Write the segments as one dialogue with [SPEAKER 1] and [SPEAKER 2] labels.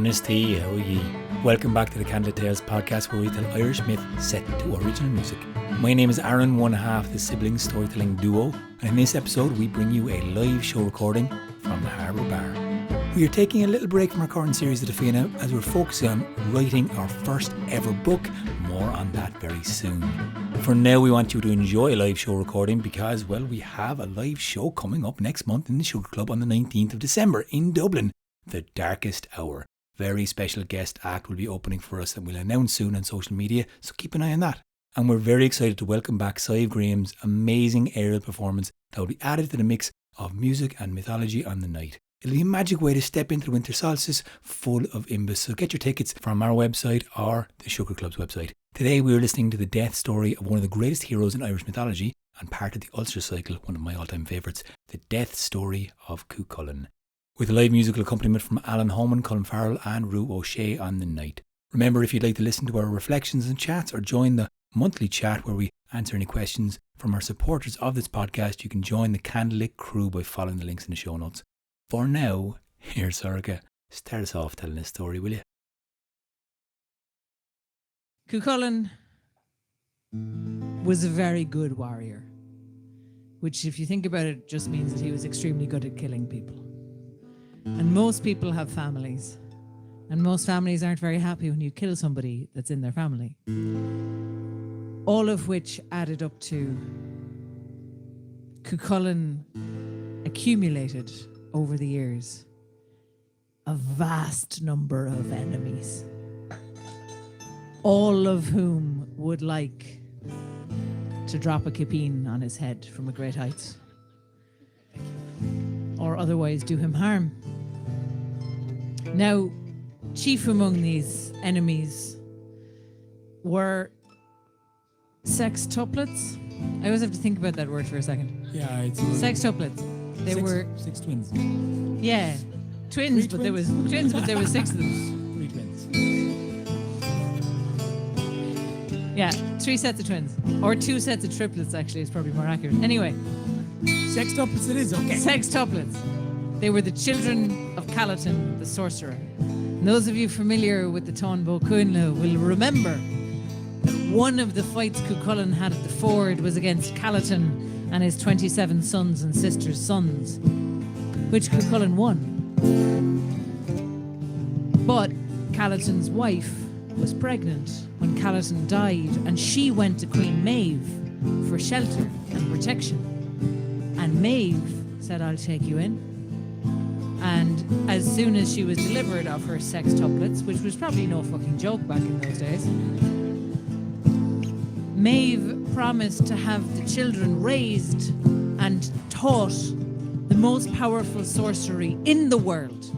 [SPEAKER 1] Misty, how are ye? Welcome back to the Candlelit Tales podcast, where we tell Irish myth set to original music. My name is Aaron, one half of the sibling storytelling duo, and in this episode we bring you a live show recording from the Harbour Bar. We are taking a little break from our current series at the Fianna as we're focusing on writing our first ever book. More on that very soon. For now, we want you to enjoy a live show recording because, well, we have a live show coming up next month in the Sugar Club on the 19th of December in Dublin, The Darkest Hour. Very special guest act will be opening for us and we'll announce soon on social media, so keep an eye on that. And we're very excited to welcome back Sive Graham's amazing aerial performance that will be added to the mix of music and mythology on the night. It'll be a magic way to step into the winter solstice full of imbus, so get your tickets from our website or the Sugar Club's website. Today we are listening to the death story of one of the greatest heroes in Irish mythology and part of the Ulster Cycle, one of my all-time favourites, the death story of Cuchulainn, with a live musical accompaniment from Alan Homan, Colm, Farrel and Shea on the night. Remember, if you'd like to listen to our reflections and chats or join the monthly chat where we answer any questions from our supporters of this podcast, you can join the Candlelit crew by following the links in the show notes. For now, here's Sorcha. Start us off telling this story, will you?
[SPEAKER 2] Cuchulainn was a very good warrior, which, if you think about it, just means that he was extremely good at killing people. And most people have families, and most families aren't very happy when you kill somebody that's in their family. All of which added up to Cuchulainn accumulated over the years a vast number of enemies, all of whom would like to drop a kipeen on his head from a great height, or otherwise do him harm. Now, chief among these enemies were sextuplets. I always have to think about that word for a second.
[SPEAKER 1] Yeah, it's
[SPEAKER 2] sextuplets. They were
[SPEAKER 1] six twins.
[SPEAKER 2] Yeah, twins, but there was six of them.
[SPEAKER 1] 3 twins.
[SPEAKER 2] Yeah, 3 sets of twins, or 2 sets of triplets. Actually, is probably more accurate. Anyway,
[SPEAKER 1] Sextuplets it is, okay.
[SPEAKER 2] sextuplets. They were the children of Cúchulainn, the sorcerer. And those of you familiar with the taoi will remember that one of the fights Cuchulainn had at the ford was against Cúchulainn and his 27 sons and sisters' sons, which Cuchulainn won. But Cúchulainn's wife was pregnant when Cúchulainn died, and she went to Queen Maeve for shelter and protection. And Maeve said, "I'll take you in." And as soon as she was delivered of her sextuplets, which was probably no fucking joke back in those days, Maeve promised to have the children raised and taught the most powerful sorcery in the world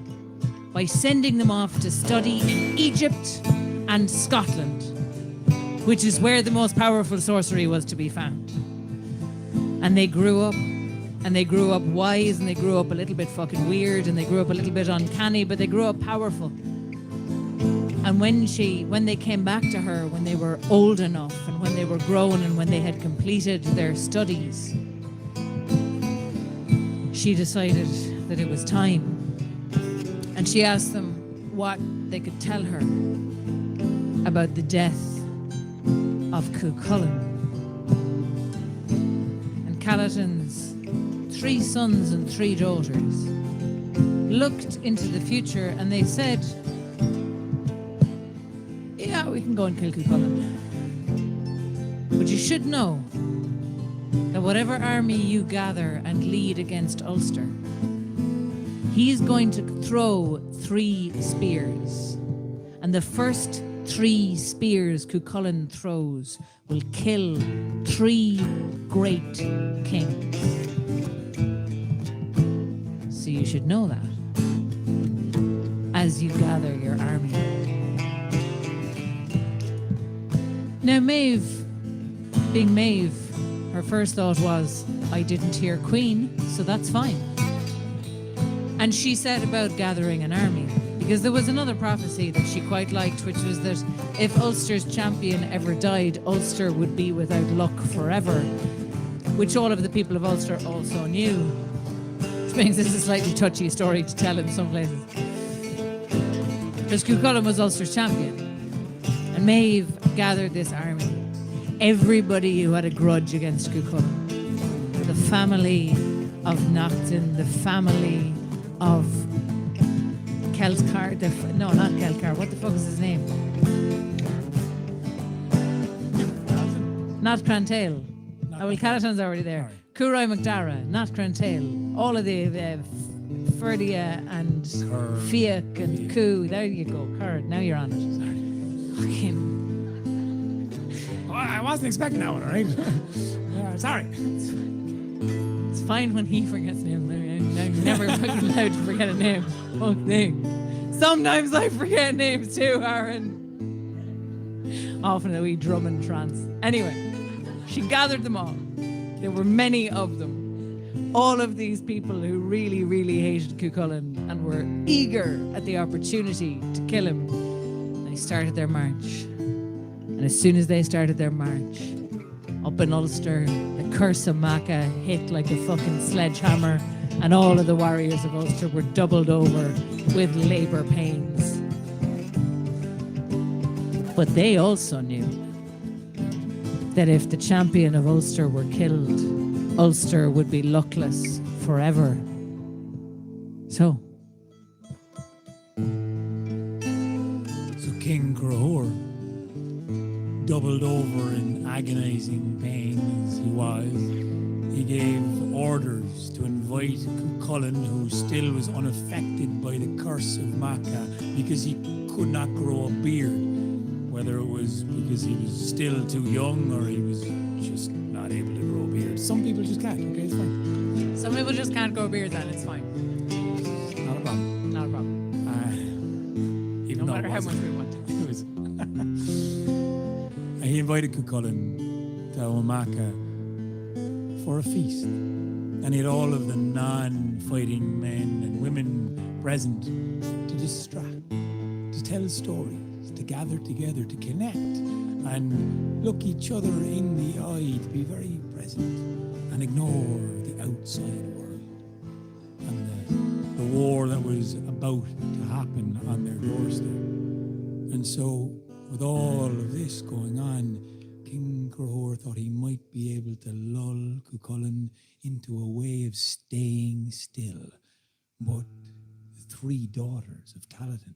[SPEAKER 2] by sending them off to study in Egypt and Scotland, which is where the most powerful sorcery was to be found. And they grew up, and they grew up wise, and they grew up a little bit fucking weird, and they grew up a little bit uncanny, but they grew up powerful. And when they came back to her, when they were old enough and when they were grown and when they had completed their studies, she decided that it was time. And she asked them what they could tell her about the death of Cuchulainn. And Cúchulainn's 3 sons and 3 daughters looked into the future and they said, "Yeah, we can go and kill Cuchulainn. But you should know that whatever army you gather and lead against Ulster, he's going to throw 3 spears. And the first 3 spears Cuchulainn throws will kill 3 great kings. So you should know that as you gather your army." Now Maeve, being Maeve, her first thought was, "I didn't hear Queen, so that's fine." And she set about gathering an army, because there was another prophecy that she quite liked, which was that if Ulster's champion ever died, Ulster would be without luck forever, which all of the people of Ulster also knew, which makes this a slightly touchy story to tell in some places. Because Cuchulainn was Ulster's champion. And Maeve gathered this army. Everybody who had a grudge against Cuchulainn. The family of Nocton, the family of Kelcar, no, not Kelcar, what the fuck is his name? Not Crantail. Well, Calatan's already there. Cúchulainn McDara, not Crantail. All of the Ferdia and Fiach and Coo. There you go, Curd. Now you're on it. Fucking.
[SPEAKER 1] Well, I wasn't expecting that one, all right? Sorry.
[SPEAKER 2] It's fine when he forgets names. I'm never fucking allowed to forget a name. Fuck thing. Sometimes I forget names too, Aaron. Often a wee drum and trance. Anyway, she gathered them all. There were many of them. All of these people who really, really hated Cuchulainn and were eager at the opportunity to kill him. They started their march. And as soon as they started their march, up in Ulster, the curse of Macha hit like a fucking sledgehammer, and all of the warriors of Ulster were doubled over with labour pains. But they also knew that if the champion of Ulster were killed, Ulster would be luckless forever. So
[SPEAKER 1] King Crohor, doubled over in agonising pain as he was, he gave orders to invite Cuchulainn, who still was unaffected by the curse of Macha, because he could not grow a beard, whether it was because he was still too young or he was just not able to grow a beard. Some people just can't, okay, it's fine.
[SPEAKER 2] some people just can't grow beards and it's fine.
[SPEAKER 1] Not a problem.
[SPEAKER 2] Not a problem.
[SPEAKER 1] Even
[SPEAKER 2] No matter how much we want.
[SPEAKER 1] It was he invited Cuchulainn to Omaka for a feast, and he had all of the non-fighting men and women present to distract, to tell stories, to gather together, to connect, and look each other in the eye, to be very present, and ignore the outside world and the war that was about to happen on their doorstep. And so, with all of this going on, King Crohor thought he might be able to lull Cuchulainn into a way of staying still. But the three daughters of Taladin,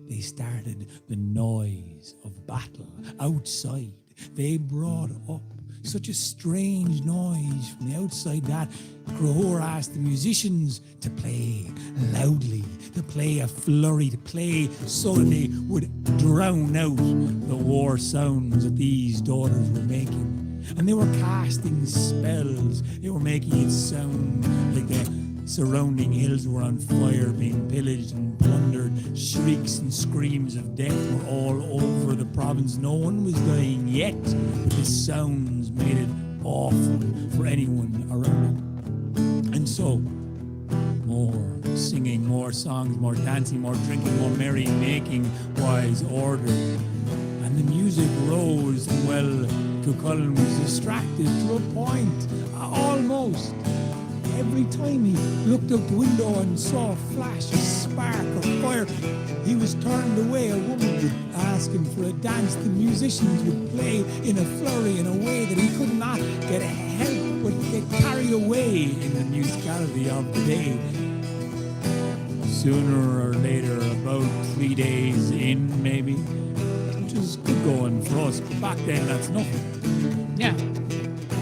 [SPEAKER 1] they started the noise of battle outside. They brought up such a strange noise from the outside that Crohor asked the musicians to play loudly, to play a flurry, to play so that they would drown out the war sounds that these daughters were making. And they were casting spells. They were making it sound like the surrounding hills were on fire, being pillaged and plundered. Shrieks and screams of death were all over the province. No one was dying yet, but the sounds made it awful for anyone around it. And so, more singing, more songs, more dancing, more drinking, more merry-making was ordered. And the music rose, and well, Cuchulainn was distracted to a point, almost. Every time he looked out the window and saw a flash, a spark or fire, he was turned away. A woman would ask him for a dance. The musicians would play in a flurry in a way that he could not get help but get carried away in the musicality of the day. Sooner or later, about 3 days in maybe, which is good going for us, but back then that's nothing.
[SPEAKER 2] Yeah.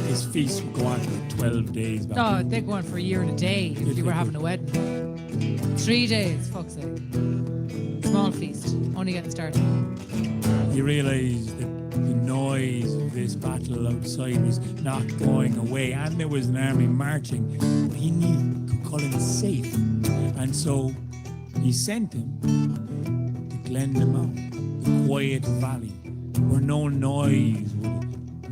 [SPEAKER 1] His feast would go on for 12 days back
[SPEAKER 2] Oh,
[SPEAKER 1] then.
[SPEAKER 2] they'd go on for a year and a day if you were having a wedding. 3 days, fuck's sake. Small feast, only getting started.
[SPEAKER 1] He realised that the noise of this battle outside was not going away, and there was an army marching. He needed Cuchulainn safe, and so he sent him to Glendamount, the quiet valley, where no noise would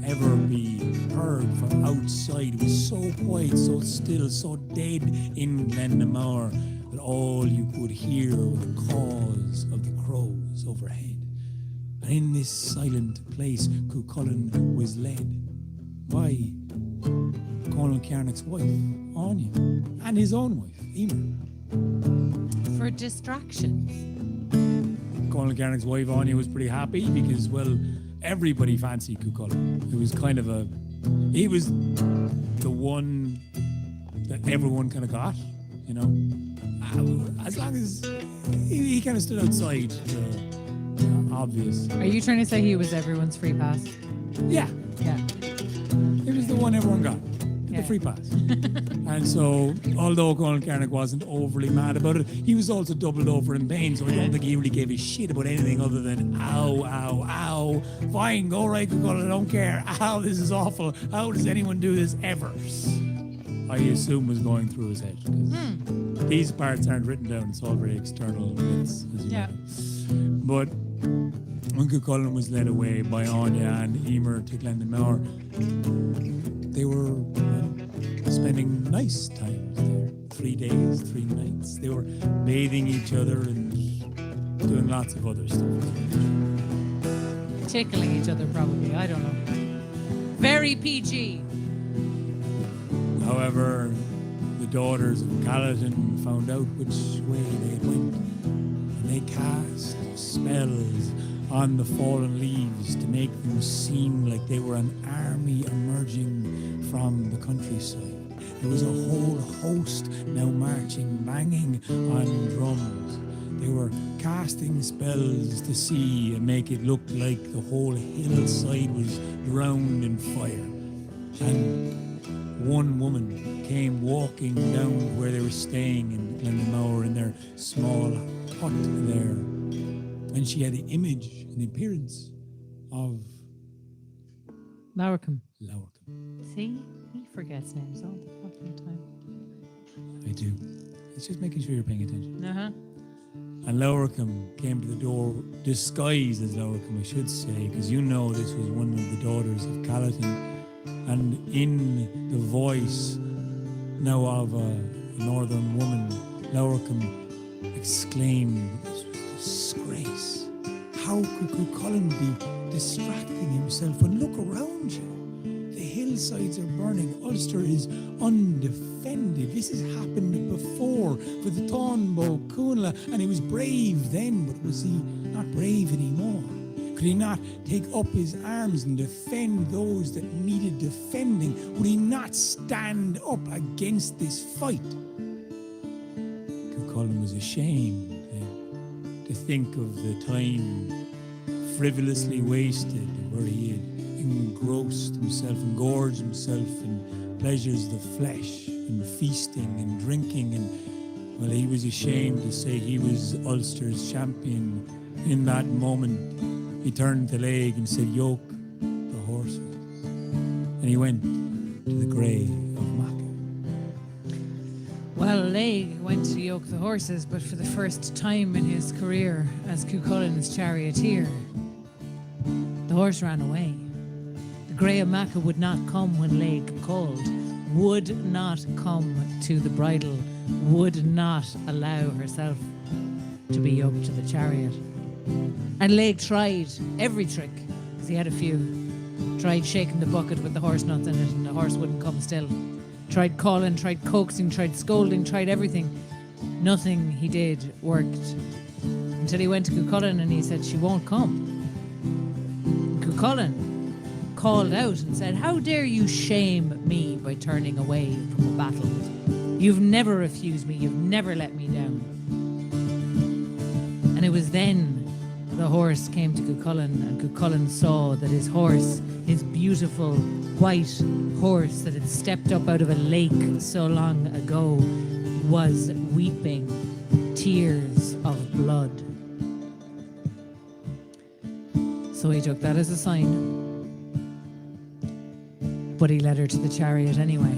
[SPEAKER 1] ever be heard from outside. It was so quiet, so still, so dead in Glendamount that all you could hear were the caws of the crows overhead. And in this silent place, Cuchulainn was led by Colm Kiarnach's wife, Anya, and his own wife, Emer.
[SPEAKER 2] For distractions.
[SPEAKER 1] Colin Garnick's wife Anya was pretty happy because, well, everybody fancied Cuchulainn. It was kind of he was the one that everyone kind of got, you know. As long as he kind of stood outside the obvious.
[SPEAKER 2] Are you trying to say he was everyone's free pass?
[SPEAKER 1] Yeah.
[SPEAKER 2] Yeah.
[SPEAKER 1] He was the one everyone got. The free pass. And so, although Colin Garnick wasn't overly mad about it, he was also doubled over in pain, so I don't think he really gave a shit about anything other than, ow. Fine, go right, Cuchulainn, I don't care. Ow, this is awful. How does anyone do this ever? I assume was going through his head. These parts aren't written down, it's all very external myths, as you know. But when Cuchulainn was led away by Anya and Emer to Glendonmore, they were spending nice times there. 3 days, 3 nights. They were bathing each other and doing lots of other stuff.
[SPEAKER 2] Tickling each other, probably. I don't know. Very PG.
[SPEAKER 1] However, the daughters of Cúchulainn found out which way they had went, and they cast spells on the fallen leaves to make them seem like they were an army emerging from the countryside. There was a whole host now marching, banging on drums. They were casting spells to see and make it look like the whole hillside was drowned in fire. And one woman came walking down where they were staying in Glendonmore in their small hut there. And she had the image and the appearance of
[SPEAKER 2] Lauracum.
[SPEAKER 1] Lauracum.
[SPEAKER 2] See? He forgets names all the fucking time.
[SPEAKER 1] I do. It's just making sure you're paying attention.
[SPEAKER 2] Uh-huh.
[SPEAKER 1] And Lauracum came to the door, disguised as Lauracum, I should say, because you know this was one of the daughters of Cúchulainn. And in the voice now of a northern woman, Lauracum exclaimed, "This was a disgrace. How could Cuchulainn be distracting himself? And look around you. The hillsides are burning. Ulster is undefended. This has happened before for the Taunbo Cúchulainn, and he was brave then, but was he not brave anymore? Could he not take up his arms and defend those that needed defending? Would he not stand up against this fight?" Cuchulainn was ashamed to think of the time frivolously wasted where he had engrossed himself and gorged himself in pleasures of the flesh and feasting and drinking, and well, he was ashamed to say he was Ulster's champion. In that moment he turned to Laig and said, "Yoke the horses," and he went to the grave of Macha.
[SPEAKER 2] Well, Laig went to yoke the horses, but for the first time in his career as Cuchulainn's charioteer, the horse ran away. The grey of Macha would not come when Laig called, would not come to the bridle, would not allow herself to be yoked to the chariot. And Laig tried every trick, because he had a few. Tried shaking the bucket with the horse nuts in it, and the horse wouldn't come still. Tried calling, tried coaxing, tried scolding, tried everything. Nothing he did worked. Until he went to Cuchulainn and he said, "She won't come." And Cuchulainn called out and said, "How dare you shame me by turning away from a battle? You've never refused me, you've never let me down." And it was then the horse came to Cuchulainn, and Cuchulainn saw that his horse, his beautiful white horse that had stepped up out of a lake so long ago, was weeping tears of blood. So he took that as a sign, but he led her to the chariot anyway.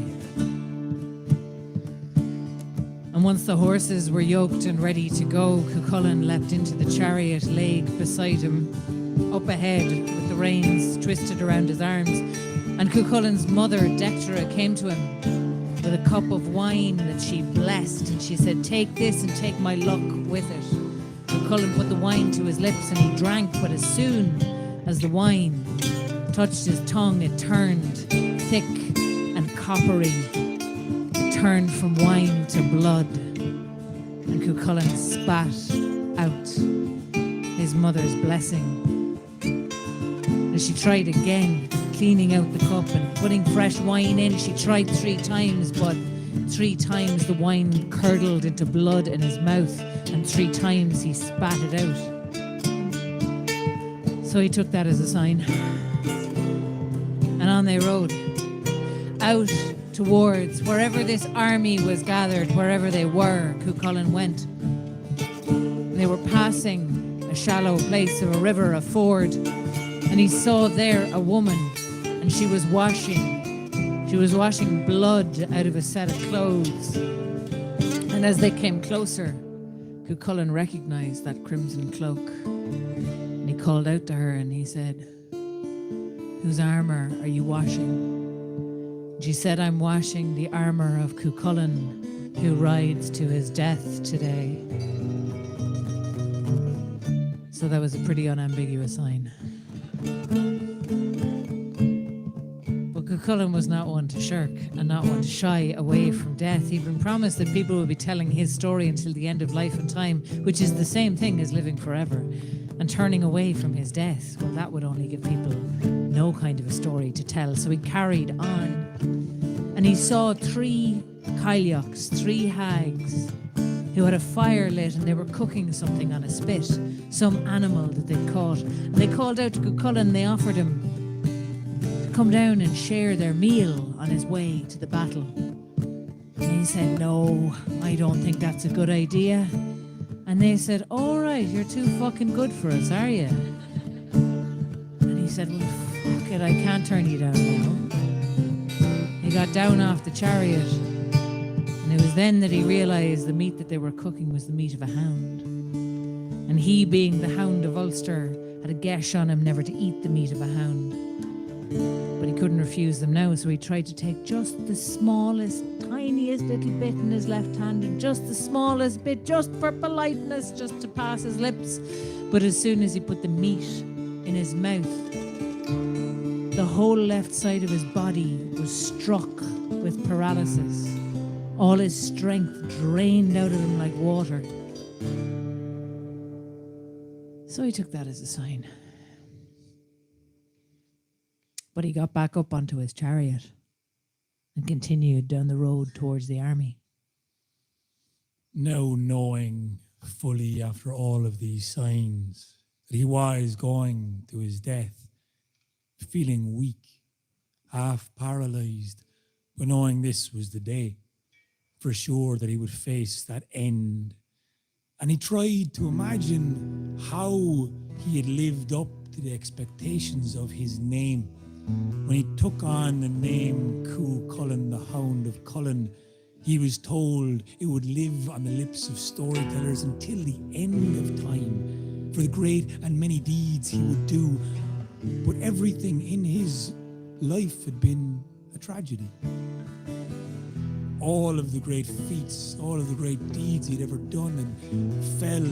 [SPEAKER 2] And once the horses were yoked and ready to go, Cuchulainn leapt into the chariot, Laig beside him, up ahead with the reins twisted around his arms. And Cuchulainn's mother, Dectera, came to him with a cup of wine that she blessed, and she said, "Take this and take my luck with it." Cuchulainn put the wine to his lips and he drank, but as soon as the wine touched his tongue, it turned thick and coppery. It turned from wine to blood, and Cuchulainn spat out his mother's blessing. And she tried again, cleaning out the cup and putting fresh wine in. She tried 3 times, but 3 times the wine curdled into blood in his mouth, and 3 times he spat it out. So he took that as a sign. And on they rode, out towards wherever this army was gathered, wherever they were, Cuchulainn went. They were passing a shallow place of a river, a ford, and he saw there a woman, and she was washing blood out of a set of clothes. And as they came closer, Cuchulainn recognized that crimson cloak. And he called out to her and he said, "Whose armor are you washing?" She said, "I'm washing the armor of Cuchulainn, who rides to his death today." So that was a pretty unambiguous sign. But Cuchulainn was not one to shirk and not one to shy away from death. He'd been promised that people would be telling his story until the end of life and time, which is the same thing as living forever. And turning away from his death, well, that would only give people no kind of a story to tell. So he carried on. And he saw 3 cailleachs, 3 hags, who had a fire lit and they were cooking something on a spit, some animal that they'd caught. And they called out to Cuchulainn and they offered him to come down and share their meal on his way to the battle. And he said, "No, I don't think that's a good idea." And they said, "All right, you're too fucking good for us, are you?" And he said, "Well, fuck it, I can't turn you down now." He got down off the chariot, and it was then that he realised the meat that they were cooking was the meat of a hound. And he, being the Hound of Ulster, had a gesh on him never to eat the meat of a hound. But he couldn't refuse them now, so he tried to take just the smallest, tiniest little bit in his left hand, and just the smallest bit, just for politeness, just to pass his lips. But as soon as he put the meat in his mouth, the whole left side of his body was struck with paralysis. All his strength drained out of him like water. So he took that as a sign. But he got back up onto his chariot and continued down the road towards the army.
[SPEAKER 1] Now knowing fully after all of these signs that he was going to his death, feeling weak, half paralyzed, but knowing this was the day for sure that he would face that end. And he tried to imagine how he had lived up to the expectations of his name. When he took on the name Cuchulainn, the Hound of Cuchulainn, he was told it would live on the lips of storytellers until the end of time for the great and many deeds he would do. But everything in his life had been a tragedy. All of the great feats, all of the great deeds he'd ever done had fell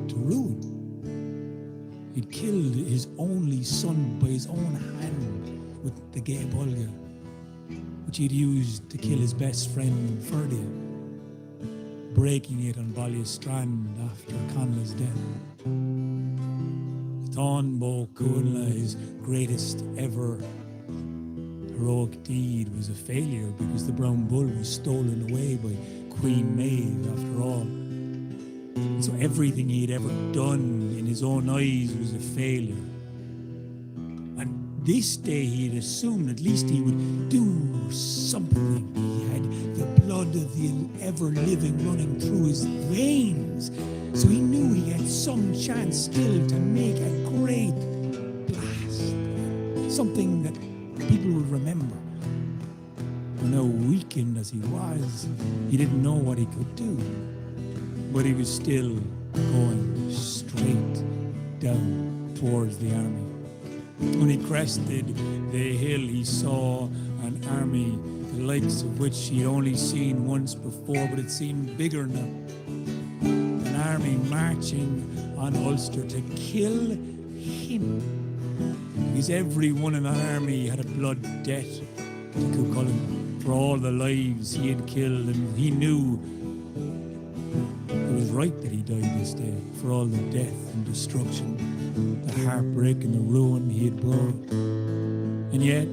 [SPEAKER 1] to ruin. He'd killed his only son by his own hand with the Gay Bolga, which he'd used to kill his best friend Farrel, breaking it on Ballystrand after Conla's death. The Thornbow Cúchulainn, his greatest ever heroic deed, was a failure because the brown bull was stolen away by Queen Maeve after all. So everything he'd ever done in his own eyes was a failure. And this day he had assumed at least he would do something. He had the blood of the ever-living running through his veins. So he knew he had some chance still to make a great blast. Something that people would remember. But now, weakened as he was, he didn't know what he could do. But he was still going straight down towards the army. When he crested the hill, he saw an army, the likes of which he'd only seen once before, but it seemed bigger now. An army marching on Ulster to kill him. Because everyone in that army had a blood debt to Cuchulainn for all the lives he had killed, and he knew it was right that he died this day, for all the death and destruction, the heartbreak and the ruin he had brought. And yet,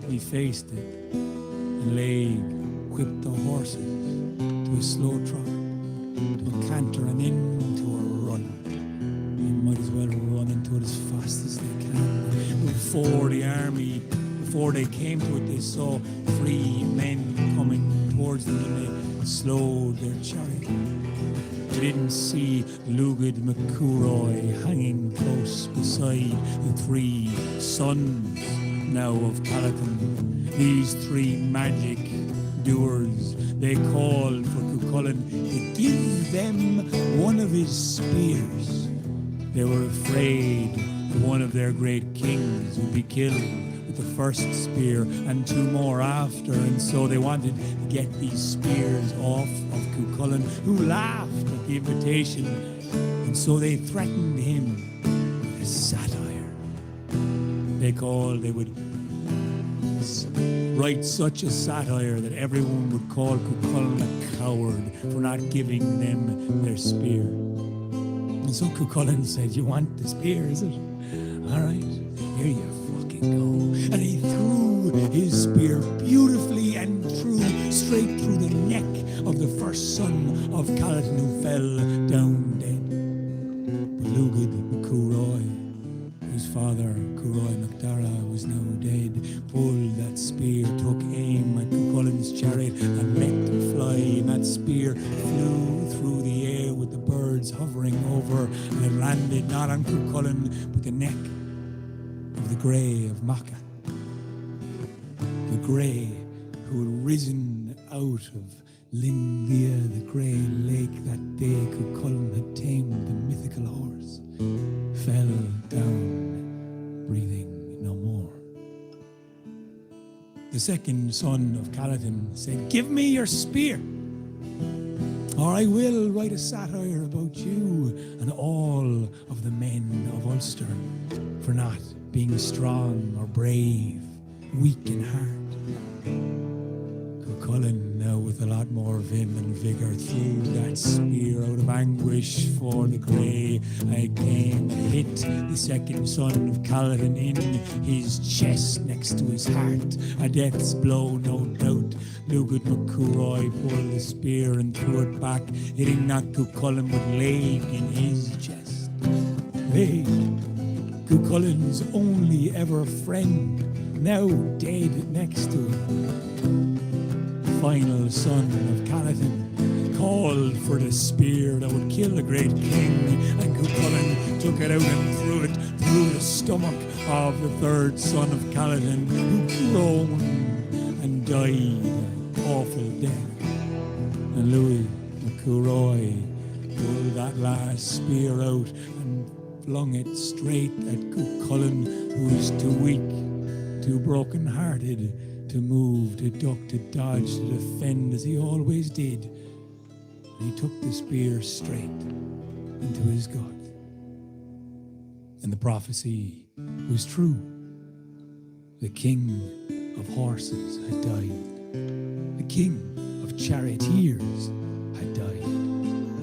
[SPEAKER 1] he faced it and whipped the horses to a slow trot, to a canter and into a run. They might as well run into it as fast as they can. Before they came to it, they saw 3 men coming towards them, and they slowed their chariot. They didn't see Lugud MacCúroy hanging close beside the 3 sons now of Calatin. These 3 magic doers, they called for Cuchulainn to give them one of his spears. They were afraid that one of their great kings would be killed with the first spear and 2 more after, and so they wanted to get these spears off of Cuchulainn, who laughed at the invitation, and so they threatened him with a satire. They would write such a satire that everyone would call Cuchulainn a coward for not giving them their spear. And so Cuchulainn said, "You want the spear, is it? All right, here you fucking go." And he threw his spear beautifully and straight through the neck of the first son of Calatin, who fell down dead. But Lugud MacCúroy, whose father, Cúchulainn MacDara, was now dead, pulled that spear, took aim at Cuchulainn's chariot, and let it fly, and that spear flew through the air with the birds hovering over, and it landed not on Cuchulainn, but the neck of the Grey of Macha. The Grey who had risen out of Lindia, the Grey Lake, that day Cuchulainn had tamed the mythical horse, fell down, breathing no more. The second son of Calatin said, "Give me your spear, or I will write a satire about you and all of the men of Ulster for not being strong or brave, weak in heart." Cuchulainn, now with a lot more vim and vigour, threw that spear out of anguish for the Grey. It came and hit the second son of Calatin in his chest next to his heart. A death's blow, no doubt. Lugud MacCúroy pulled the spear and threw it back, hitting not Cuchulainn but Laig in his chest. Laig, Cuchulainn's only ever friend, now dead next to him. Final son of Calatin called for the spear that would kill the great king, and Cuchulainn took it out and threw it through the stomach of the third son of Calatin, who groaned and died an awful death. And Louis MacCúroy pulled that last spear out and flung it straight at Cuchulainn, who was too weak, too broken-hearted to move, to duck, to dodge, to defend as he always did. And he took the spear straight into his gut. And the prophecy was true. The king of horses had died. The king of charioteers had died.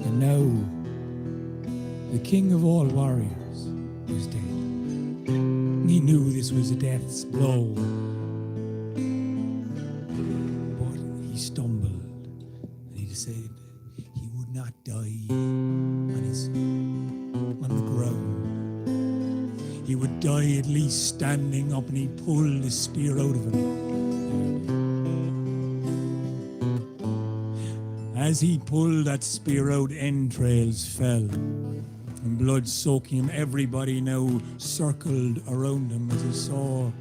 [SPEAKER 1] And now the king of all warriors was dead. He knew this was a death's blow. Stumbled, and he decided he would not die on the ground. He would die at least standing up, and he pulled the spear out of him. As he pulled that spear out, entrails fell, and blood soaking him. Everybody now circled around him as he saw a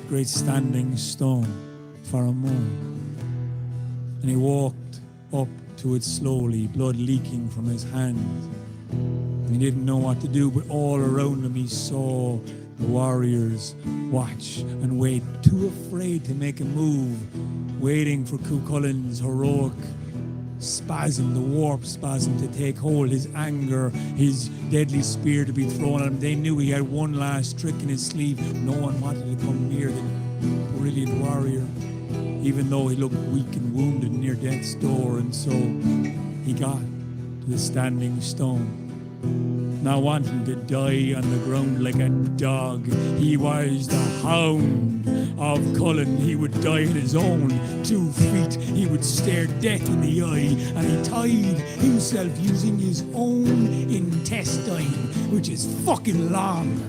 [SPEAKER 1] great standing stone, Farrel. And he walked up to it slowly, blood leaking from his hands. And he didn't know what to do, but all around him he saw the warriors watch and wait, too afraid to make a move, waiting for Cuchulainn's heroic spasm, the warp spasm, to take hold, his anger, his deadly spear to be thrown at him. They knew he had one last trick in his sleeve. No one wanted to come near the brilliant warrior, even though he looked weak and wounded near death's door. And so he got to the standing stone. Not wanting to die on the ground like a dog, he was the hound of Cullen. He would die in his own 2 feet. He would stare death in the eye, and he tied himself using his own intestine, which is fucking long.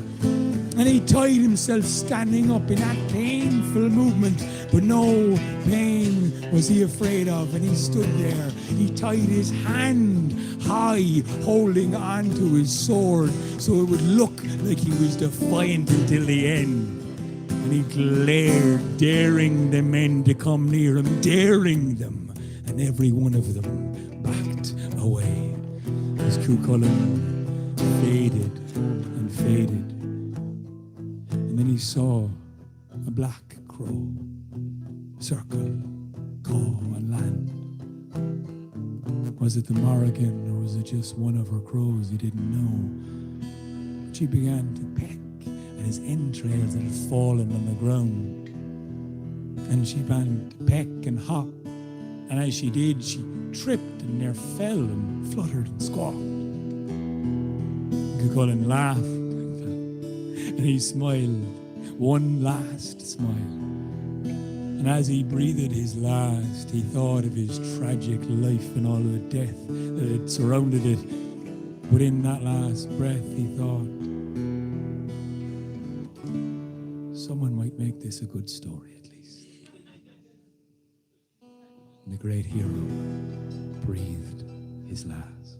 [SPEAKER 1] And he tied himself standing up in that painful movement, but no pain was he afraid of, and he stood there. He tied his hand high, holding on to his sword, so it would look like he was defiant until the end. And he glared, daring the men to come near him, daring them, and every one of them backed away. As Cuchulainn faded and faded. And then he saw a black crow circle, caw and land. Was it the Morrigan, or was it just one of her crows? He didn't know. But she began to peck at his entrails that had fallen on the ground. And she began to peck and hop. And as she did, she tripped and there fell and fluttered and squawked. Cuchulainn laughed. And he smiled, one last smile. And as he breathed his last, he thought of his tragic life and all the death that had surrounded it. But in that last breath, he thought, someone might make this a good story at least. And the great hero breathed his last.